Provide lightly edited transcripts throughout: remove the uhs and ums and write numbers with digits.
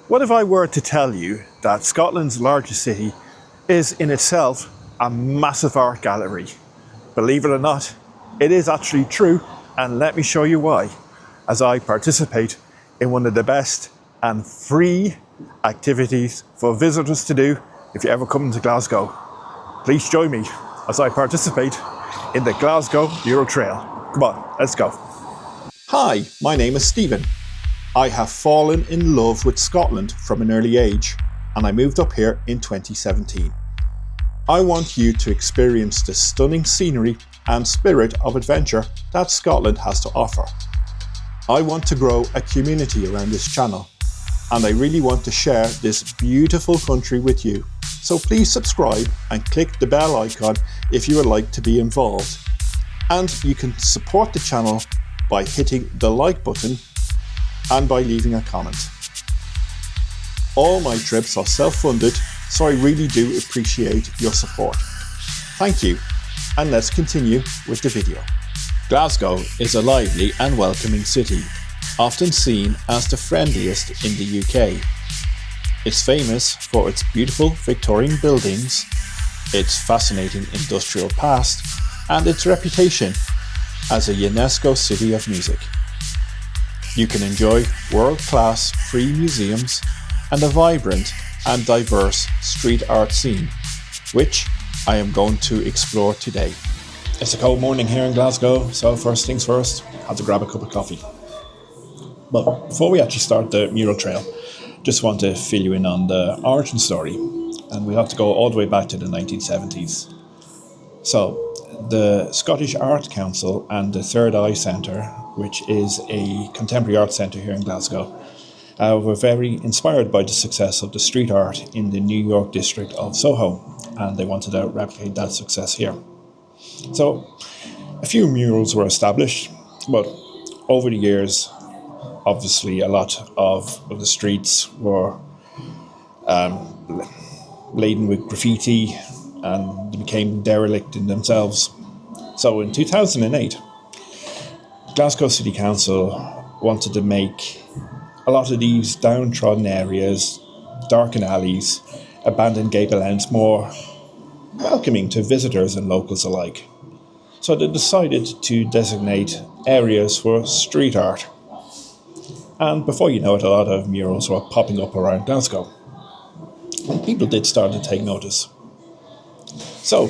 What if I were to tell you that Scotland's largest city is in itself a massive art gallery? Believe it or not, it is actually true, and let me show you why, as I participate in one of the best and free activities for visitors to do if you ever come to Glasgow. Please join me as I participate in the Glasgow Mural Trail. Come on, let's go. Hi, my name is Stephen. I have fallen in love with Scotland from an early age, and I moved up here in 2017. I want you to experience the stunning scenery and spirit of adventure that Scotland has to offer. I want to grow a community around this channel, and I really want to share this beautiful country with you. So please subscribe and click the bell icon if you would like to be involved. And you can support the channel by hitting the like button and by leaving a comment. All my trips are self-funded, so I really do appreciate your support. Thank you, and let's continue with the video. Glasgow is a lively and welcoming city, often seen as the friendliest in the UK. It's famous for its beautiful Victorian buildings, its fascinating industrial past, and its reputation as a UNESCO City of Music. You can enjoy world-class free museums and a vibrant and diverse street art scene, which I am going to explore today. It's a cold morning here in Glasgow, so first things first, I had to grab a cup of coffee. But before we actually start the mural trail, just want to fill you in on the origin story, and we have to go all the way back to the 1970s. So, the Scottish Art Council and the Third Eye Centre, which is a contemporary art centre here in Glasgow, were very inspired by the success of the street art in the New York district of Soho, and they wanted to replicate that success here. So, a few murals were established, but over the years, obviously a lot of the streets were laden with graffiti, and they became derelict in themselves. So in 2008, Glasgow City Council wanted to make a lot of these downtrodden areas, darkened alleys, abandoned gable ends more welcoming to visitors and locals alike. So they decided to designate areas for street art. And before you know it, a lot of murals were popping up around Glasgow. And people did start to take notice. So,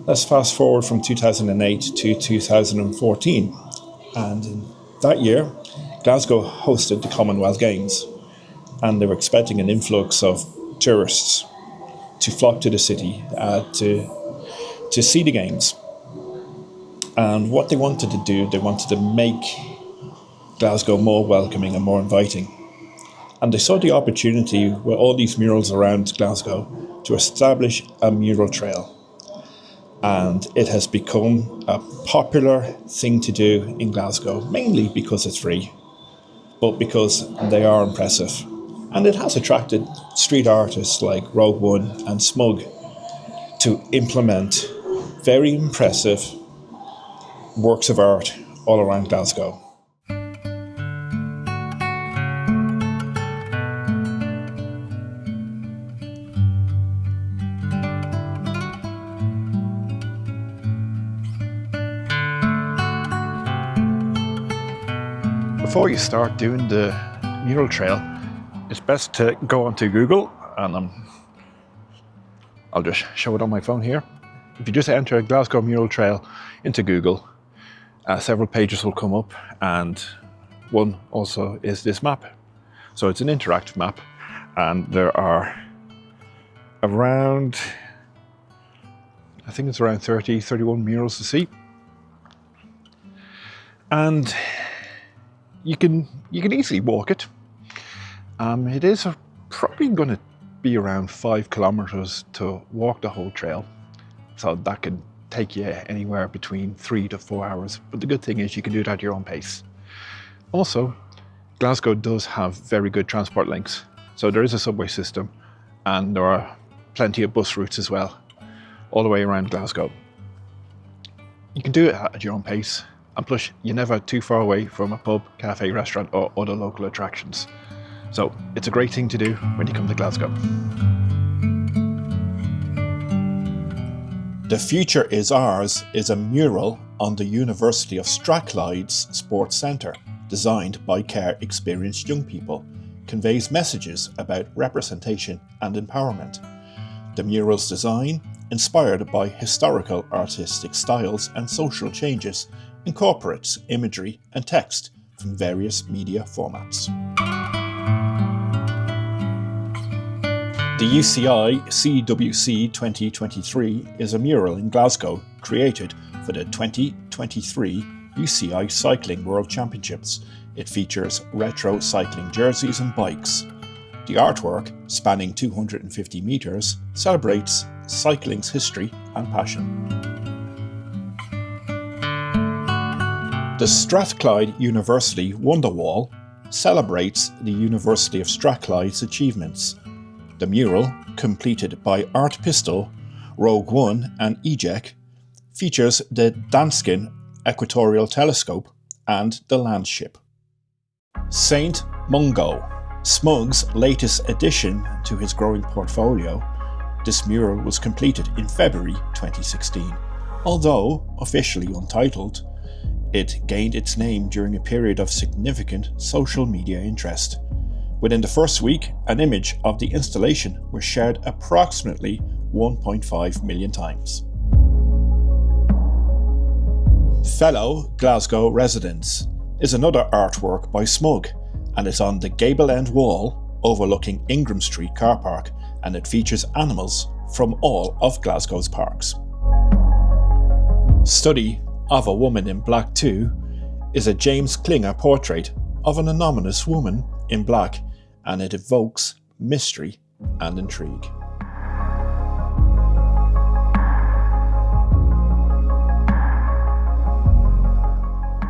let's fast forward from 2008 to 2014. And in that year, Glasgow hosted the Commonwealth Games. And they were expecting an influx of tourists to flock to the city to see the games. And what they wanted to do, they wanted to make Glasgow more welcoming and more inviting. And they saw the opportunity with all these murals around Glasgow to establish a mural trail. And it has become a popular thing to do in Glasgow, mainly because it's free, but because they are impressive. And it has attracted street artists like Rogue One and Smug to implement very impressive works of art all around Glasgow. Before you start doing the mural trail, it's best to go onto Google, and I'll just show it on my phone here. If you just enter Glasgow Mural Trail into Google, several pages will come up, and one also is this map. So it's an interactive map, and there are around, I think it's around 31 murals to see. And you can easily walk it. It is probably going to be around 5 kilometers to walk the whole trail. So that could take you anywhere between 3 to 4 hours. But the good thing is you can do it at your own pace. Also, Glasgow does have very good transport links. So there is a subway system, and there are plenty of bus routes as well, all the way around Glasgow. You can do it at your own pace. And plus, you're never too far away from a pub, cafe, restaurant, or other local attractions. So it's a great thing to do when you come to Glasgow. The Future Is Ours is a mural on the University of Strathclyde's Sports Centre, designed by care experienced young people, conveys messages about representation and empowerment. The mural's design, inspired by historical artistic styles and social changes, incorporates imagery and text from various media formats. The UCI CWC 2023 is a mural in Glasgow created for the 2023 UCI Cycling World Championships. It features retro cycling jerseys and bikes. The artwork, spanning 250 metres, celebrates cycling's history and passion. The Strathclyde University Wonderwall celebrates the University of Strathclyde's achievements. The mural, completed by Art Pistol, Rogue One and EJEC, features the Danskin Equatorial Telescope and the Landship. St. Mungo, Smug's latest addition to his growing portfolio, this mural was completed in February 2016. Although officially untitled, it gained its name during a period of significant social media interest. Within the first week, an image of the installation was shared approximately 1.5 million times. Fellow Glasgow Residents is another artwork by Smug, and it's on the gable end wall overlooking Ingram Street car park, and it features animals from all of Glasgow's parks. Study of a Woman in Black 2 is a James Klinger portrait of an anonymous woman in black, and it evokes mystery and intrigue.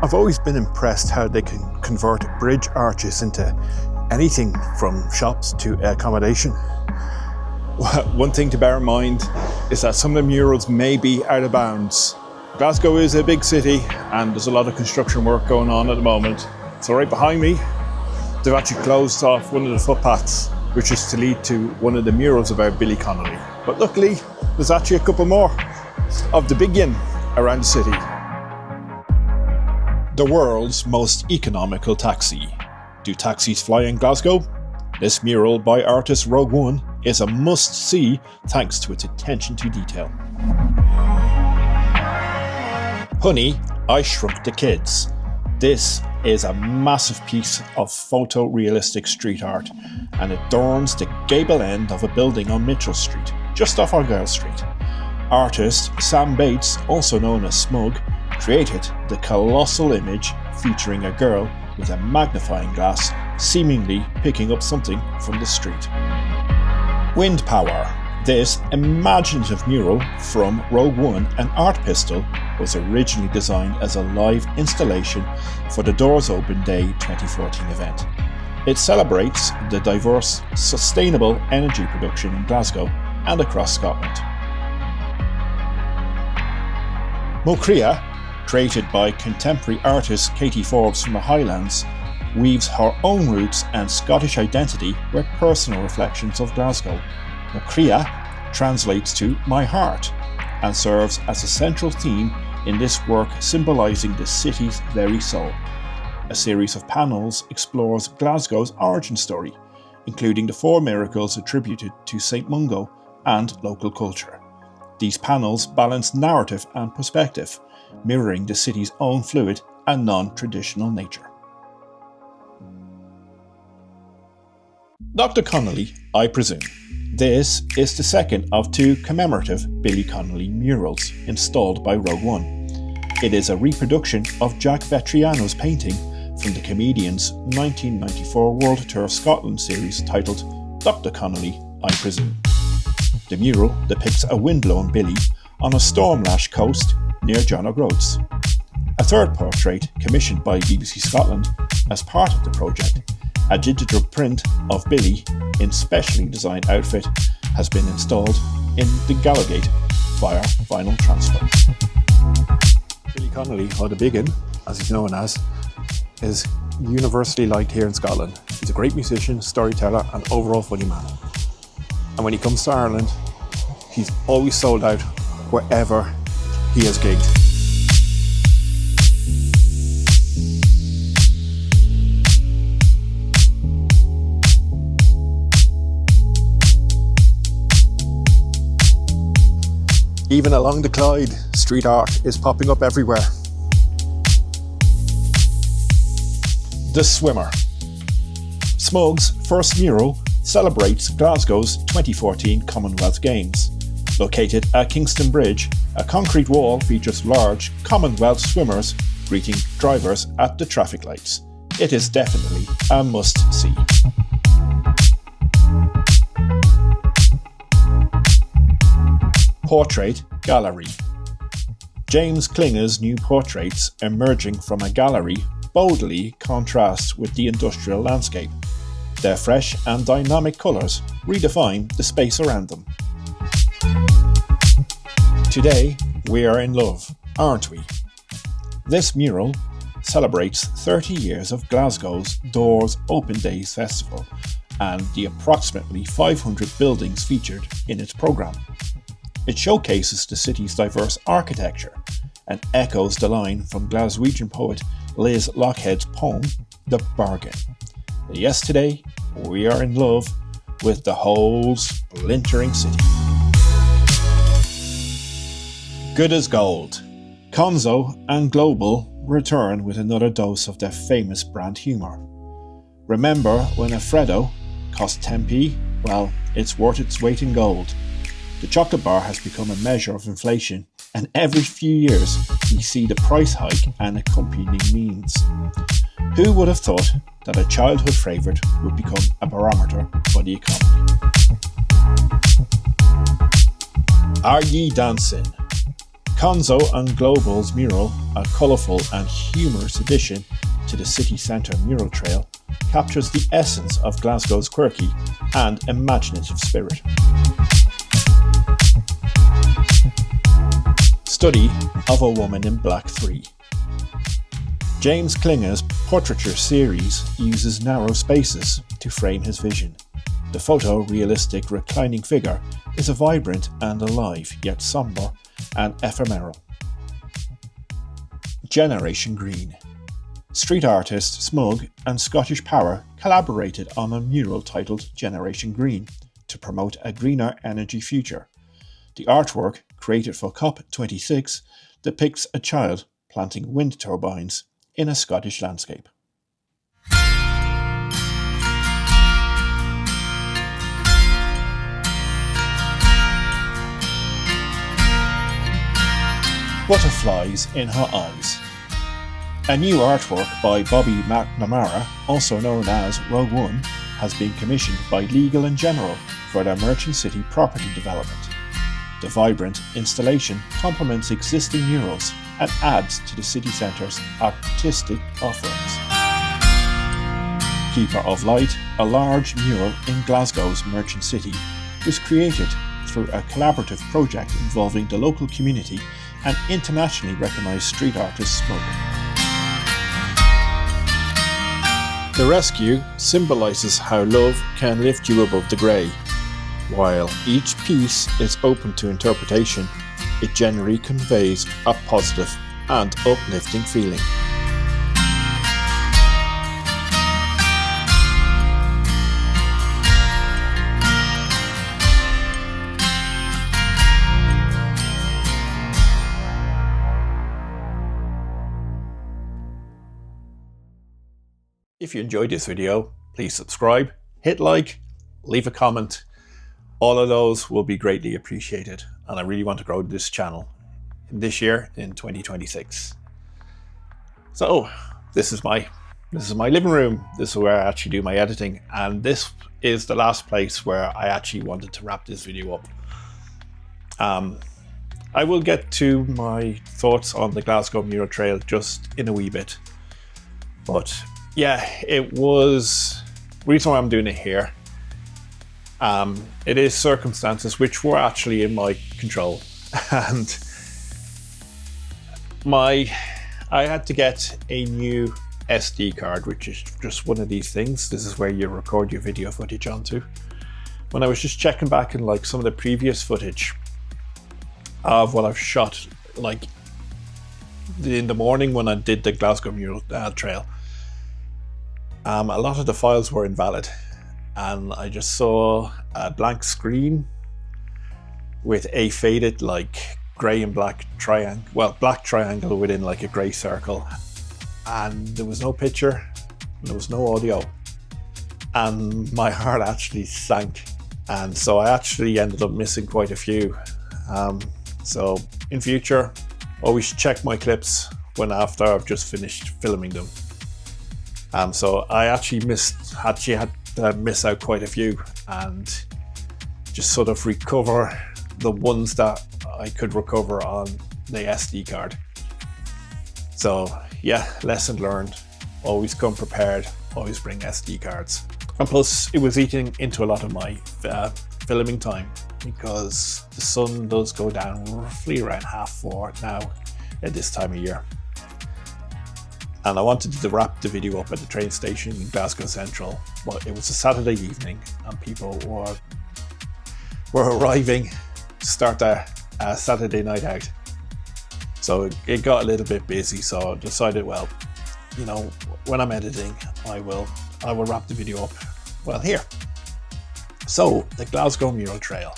I've always been impressed how they can convert bridge arches into anything from shops to accommodation. One thing to bear in mind is that some of the murals may be out of bounds. Glasgow is a big city and there's a lot of construction work going on at the moment. So right behind me, they've actually closed off one of the footpaths, which is to lead to one of the murals about Billy Connolly. But luckily, there's actually a couple more of the big yin around the city. The world's most economical taxi. Do taxis fly in Glasgow? This mural by artist Rogue One is a must-see thanks to its attention to detail. Honey, I Shrunk the Kids. This is a massive piece of photorealistic street art, and it adorns the gable end of a building on Mitchell Street, just off Argyle Street. Artist Sam Bates, also known as Smug, created the colossal image featuring a girl with a magnifying glass seemingly picking up something from the street. Wind Power. This imaginative mural from Rogue One and Art Pistol was originally designed as a live installation for the Doors Open Day 2014 event. It celebrates the diverse, sustainable energy production in Glasgow and across Scotland. Mocria, created by contemporary artist Katie Forbes from the Highlands, weaves her own roots and Scottish identity with personal reflections of Glasgow. Mocria translates to my heart and serves as a central theme in this work, symbolising the city's very soul. A series of panels explores Glasgow's origin story, including the 4 miracles attributed to St. Mungo and local culture. These panels balance narrative and perspective, mirroring the city's own fluid and non-traditional nature. Dr. Connolly, I presume. This is the second of 2 commemorative Billy Connolly murals installed by Rogue One. It is a reproduction of Jack Vetriano's painting from the comedian's 1994 World Tour Scotland series titled Dr. Connolly, I presume. The mural depicts a windblown Billy on a storm-lashed coast near John O'Groats. A third portrait, commissioned by BBC Scotland as part of the project, a digital print of Billy in specially designed outfit, has been installed in the Gallowgate via vinyl transfer. Billy Connolly, or the Biggin, as he's known as, is universally liked here in Scotland. He's a great musician, storyteller, and overall funny man. And when he comes to Ireland, he's always sold out wherever he has gigged. Even along the Clyde, street art is popping up everywhere. The Swimmer. Smug's first mural celebrates Glasgow's 2014 Commonwealth Games. Located at Kingston Bridge, a concrete wall features large Commonwealth swimmers greeting drivers at the traffic lights. It is definitely a must-see. Portrait Gallery. James Klinger's new portraits emerging from a gallery boldly contrast with the industrial landscape. Their fresh and dynamic colours redefine the space around them. Today, we are in love, aren't we? This mural celebrates 30 years of Glasgow's Doors Open Days Festival and the approximately 500 buildings featured in its programme. It showcases the city's diverse architecture and echoes the line from Glaswegian poet Liz Lockhead's poem, The Bargain. Yes, today, we are in love with the whole splintering city. Good as gold. Conzo and Global return with another dose of their famous brand humour. Remember when a Freddo cost 10p? Well, it's worth its weight in gold. The chocolate bar has become a measure of inflation, and every few years we see the price hike and accompanying memes. Who would have thought that a childhood favourite would become a barometer for the economy? Are Ye Dancing? Conzo and Global's mural, a colourful and humorous addition to the city centre mural trail, captures the essence of Glasgow's quirky and imaginative spirit. Study of a Woman in Black 3. James Klinger's portraiture series uses narrow spaces to frame his vision. The photorealistic reclining figure is a vibrant and alive, yet sombre and ephemeral. Generation Green. Street artist Smug and Scottish Power collaborated on a mural titled Generation Green to promote a greener energy future. The artwork, created for COP26, depicts a child planting wind turbines in a Scottish landscape. Butterflies in Her Eyes. A new artwork by Bobby McNamara, also known as Rogue One, has been commissioned by Legal & General for their Merchant City property development. The vibrant installation complements existing murals and adds to the city centre's artistic offerings. Keeper of Light, a large mural in Glasgow's Merchant City, was created through a collaborative project involving the local community and internationally recognised street artist Smug. The rescue symbolises how love can lift you above the grey. While each piece is open to interpretation, it generally conveys a positive and uplifting feeling. If you enjoyed this video, please subscribe, hit like, leave a comment. All of those will be greatly appreciated, and I really want to grow this channel this year in 2026. So this is my living room. This is where I actually do my editing, and this is the last place where I actually wanted to wrap this video up. I will get to my thoughts on the Glasgow Mural Trail just in a wee bit, but yeah, it was the reason why I'm doing it here. It is circumstances which were actually in my control, and I had to get a new SD card, which is just one of these things. This is where you record your video footage onto. When I was just checking back in like some of the previous footage of what I've shot, like in the morning when I did the Glasgow Mural trail, a lot of the files were invalid, and I just saw a blank screen with a faded like grey and black triangle, well, black triangle within like a grey circle, and there was no picture, there was no audio, and my heart actually sank. And so I actually ended up missing quite a few. So in future, always check my clips after I've just finished filming them. So I actually had to miss out quite a few and just sort of recover the ones that I could recover on the SD card. So yeah, lesson learned. Always come prepared, always bring SD cards. And plus it was eating into a lot of my filming time, because the sun does go down roughly around 4:30 now at this time of year. And I wanted to wrap the video up at the train station in Glasgow Central, but it was a Saturday evening and people were arriving to start their Saturday night out. So it got a little bit busy, so I decided, well, you know, when I'm editing, I will wrap the video up, well, here. So the Glasgow Mural Trail.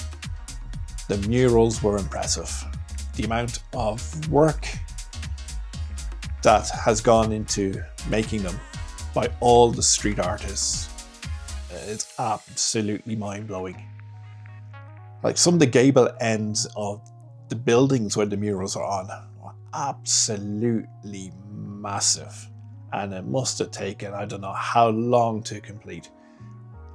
The murals were impressive. The amount of work that has gone into making them by all the street artists, it's absolutely mind-blowing. Like some of the gable ends of the buildings where the murals are on are absolutely massive, and it must have taken I don't know how long to complete,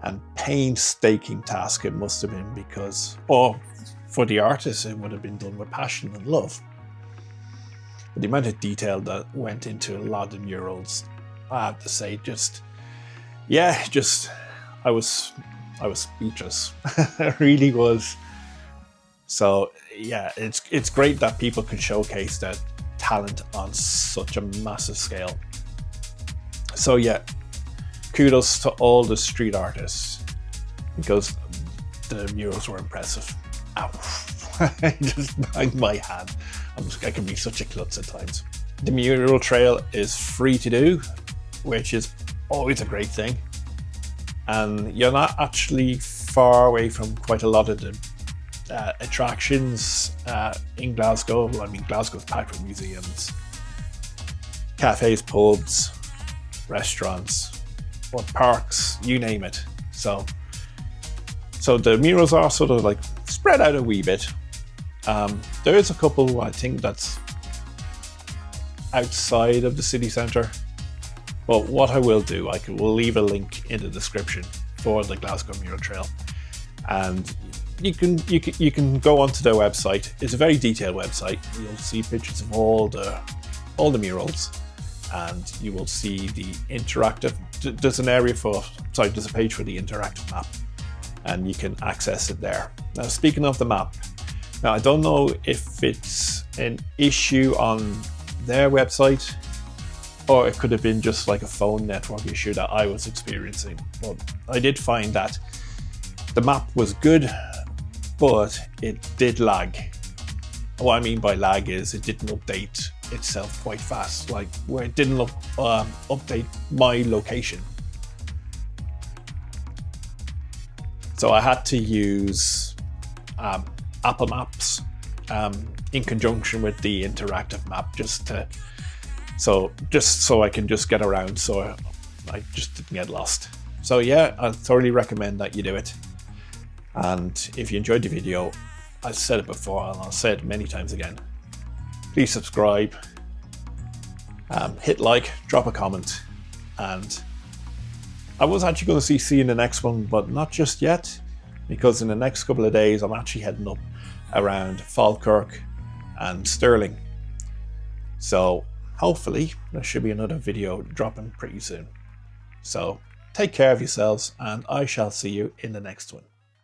and painstaking task it must have been, because for the artists it would have been done with passion and love. But the amount of detail that went into a lot of the murals, I have to say, I was speechless. It really was. So yeah, it's great that people can showcase their talent on such a massive scale. So yeah, kudos to all the street artists, because the murals were impressive. Ow. I just banged my hand. I can be such a klutz at times. The mural trail is free to do, which is always a great thing. And you're not actually far away from quite a lot of the attractions in Glasgow. I mean, Glasgow's packed with museums, cafes, pubs, restaurants, or parks, you name it. So the murals are sort of like spread out a wee bit. There is a couple, I think, that's outside of the city centre. But what I will do, will leave a link in the description for the Glasgow Mural Trail, and you can go onto their website. It's a very detailed website. You'll see pictures of all the murals, and you will see the interactive. There's a page for the interactive map, and you can access it there. Now, speaking of the map, now I don't know if it's an issue on their website, or it could have been just like a phone network issue that I was experiencing. But I did find that the map was good, but it did lag. What I mean by lag is it didn't update itself quite fast, like where it didn't update my location. So I had to use Apple Maps in conjunction with the interactive map, just so I can just get around, so I just didn't get lost. So yeah, I thoroughly recommend that you do it. And if you enjoyed the video, I've said it before and I'll say it many times again, please subscribe, hit like, drop a comment, and I was actually going to see you in the next one, but not just yet, because in the next couple of days I'm actually heading up around Falkirk and Stirling. So hopefully there should be another video dropping pretty soon. So take care of yourselves, and I shall see you in the next one.